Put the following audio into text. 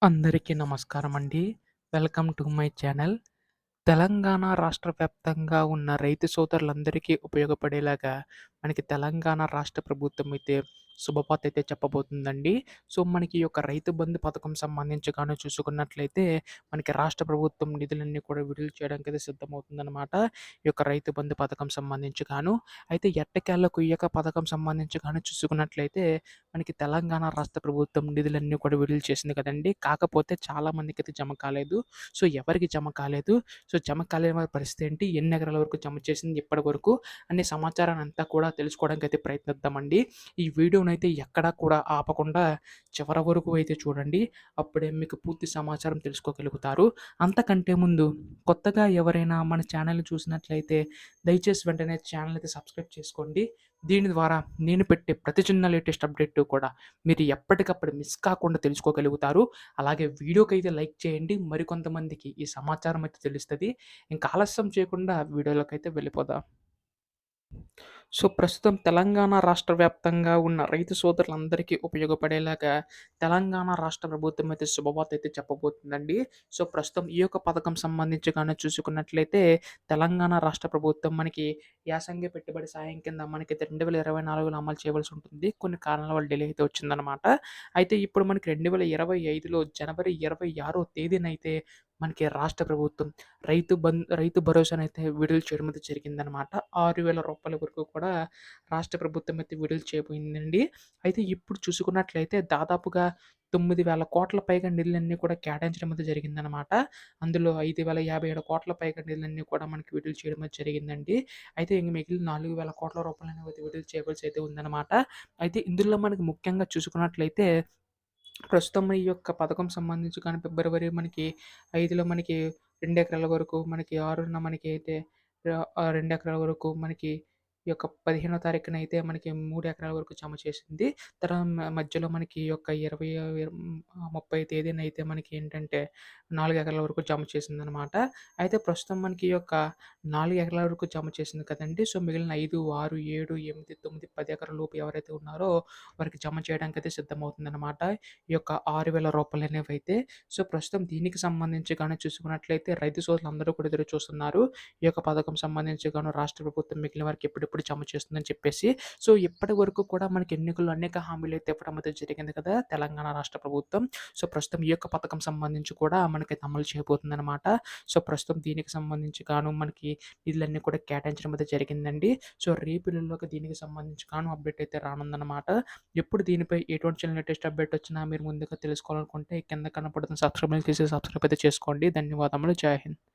అందరికీ నమస్కారమండి. Welcome to my channel. Telangana రాష్ట్ర వ్యాప్తంగా ఉన్న రైతు సోదరులందరికీ ఉపయోగపడేలాగా మనకి తెలంగాణ రాష్ట్ర ప్రభుత్వం అయితే శుభవార్త అయితే చెప్పబోతుందండి. సో, మనకి ఈ యొక్క రైతు బంధు పథకం సంబంధించి గాను చూసుకున్నట్లయితే మనకి రాష్ట్ర ప్రభుత్వం నిధులన్నీ కూడా విడుదల చేయడానికైతే సిద్ధమవుతుందనమాట. ఈ యొక్క రైతు బంధు పథకం సంబంధించి గాను. అయితే ఎట్టకేలకు ఈ యొక్క పథకం సంబంధించి గాను చూసుకున్నట్లయితే మనకి తెలంగాణ రాష్ట్ర ప్రభుత్వం నిధులన్నీ కూడా విడుదల చేసింది కదండీ! కాకపోతే చాలా మందికైతే జమ కాలేదు. సో, ఎవరికి జమ కాలేదు? సో, జమ కాలేని వారి పరిస్థితి ఏంటి? ఎన్ని ఎకరాల వరకు జమ చేసింది ఇప్పటి వరకు అనే సమాచారాన్ని అంతా కూడా తెలుసుకోవడానికైతే ప్రయత్నిద్దామండి. ఈ వీడియోనైతే ఎక్కడా కూడా ఆపకుండా చివరి వరకు అయితే చూడండి. అప్పుడే మీకు పూర్తి సమాచారం తెలుసుకోగలుగుతారు. అంతకంటే ముందు కొత్తగా ఎవరైనా మన ఛానల్‌ని చూసినట్లయితే దయచేసి వెంటనే ఛానల్ అయితే సబ్స్క్రైబ్ చేసుకోండి. దీని ద్వారా నేను పెట్టే ప్రతి చిన్న లేటెస్ట్ అప్డేట్ కూడా మీరు ఎప్పటికప్పుడు మిస్ కాకుండా తెలుసుకోగలుగుతారు. అలాగే వీడియోకైతే లైక్ చేయండి. మరికొంతమందికి ఈ సమాచారం అయితే తెలుస్తది. ఇంకా ఆలస్యం చేయకుండా వీడియోలోకైతే వెళ్ళిపోదాం. సో, ప్రస్తుతం తెలంగాణ రాష్ట్ర వ్యాప్తంగా ఉన్న రైతు సోదరులందరికీ ఉపయోగపడేలాగా తెలంగాణ రాష్ట్ర ప్రభుత్వం అయితే శుభవార్త అయితే చెప్పబోతుందండి. సో, ప్రస్తుతం ఈ యొక్క పథకం సంబంధించి గాని చూసుకున్నట్లయితే తెలంగాణ రాష్ట్ర ప్రభుత్వం మనకి యాసంగి పెట్టుబడి సాయం కింద మనకైతే 2024లో అమలు చేయవలసి ఉంటుంది. కొన్ని కారణాల వల్ల డిలే అయితే వచ్చిందనమాట. అయితే ఇప్పుడు మనకి 2025లో జనవరి 26వ తేదీనైతే మనకి రాష్ట్ర ప్రభుత్వం రైతు భరోసానైతే విడుదల చేయడం అయితే జరిగిందనమాట. రూ. 6,000 వరకు కూడా రాష్ట్ర ప్రభుత్వం అయితే విడుదల చేయబోయిందండి. అయితే ఇప్పుడు చూసుకున్నట్లయితే దాదాపుగా 9,000 కోట్ల పైగా నిధులన్నీ కూడా కేటాయించడం అయితే జరిగిందనమాట. అందులో 5,057 కోట్ల పైగా నిధులన్నీ కూడా మనకి విడుదల చేయడం అయితే జరిగిందండి. అయితే ఇంక మిగిలిన 4,000 కోట్ల రూపాయలనేవి అయితే విడుదల చేయవలసి అయితే ఉందనమాట. అయితే ఇందులో మనకి ముఖ్యంగా చూసుకున్నట్లయితే ప్రస్తుతం ఈ యొక్క పథకం సంబంధించి కానీ ఫిబ్రవరి మనకి 5లో మనకి 2 ఎకరాల వరకు, మనకి 6న మనకి అయితే 2 ఎకరాల వరకు మనకి ఈ యొక్క 15వ తారీఖున అయితే మనకి 3 ఎకరాల వరకు జమ చేసింది. తర్వాత మధ్యలో మనకి ఈ యొక్క 30 తేదీన అయితే మనకి ఏంటంటే 4 ఎకరాల వరకు జమ చేసిందనమాట. అయితే ప్రస్తుతం మనకి ఈ యొక్క 4 ఎకరాల వరకు జమ చేసింది కదండీ! సో, మిగిలిన 5, 6, 7, 8, 9, 10 ఎకరాల లోపు ఎవరైతే ఉన్నారో వారికి జమ చేయడానికైతే సిద్ధమవుతుందనమాట. ఈ యొక్క రూ. 6,000 అనేవైతే. సో, ప్రస్తుతం దీనికి సంబంధించి గాని చూసుకున్నట్లయితే రైతు సోదరులందరూ కూడా ఎదురు చూస్తున్నారు. ఈ యొక్క పథకం సంబంధించి గాను రాష్ట్ర ప్రభుత్వం మిగిలిన వారికి ఎప్పుడెప్పుడు జమ చేస్తుందని చెప్పేసి. సో, ఇప్పటి వరకు కూడా మనకి ఎన్నికల్లో అనేక హామీలైతే ఇవ్వడం అయితే జరిగింది కదా! తెలంగాణ రాష్ట్ర ప్రభుత్వం. సో, ప్రస్తుతం ఈ యొక్క పథకం సంబంధించి కూడా మనకైతే అమలు చేయబోతుందనమాట. సో, ప్రస్తుతం దీనికి సంబంధించి గాను మనకి నిధులన్నీ కూడా కేటాయించడం అయితే జరిగిందండి. సో, రేపు ఎల్లుండిలోగా దీనికి సంబంధించి గాను అప్డేట్ అయితే రానుందనమాట. ఎప్పుడు దీనిపై ఎటువంటి చిన్న లేటెస్ట్ అప్డేట్ వచ్చినా మీరు ముందుగా తెలుసుకోవాలనుకుంటే కింద కనపడుతున్న సబ్స్క్రైబ్ చేసి సబ్స్క్రైబ్ అయితే చేసుకోండి. ధన్యవాదములు. జై హింద్.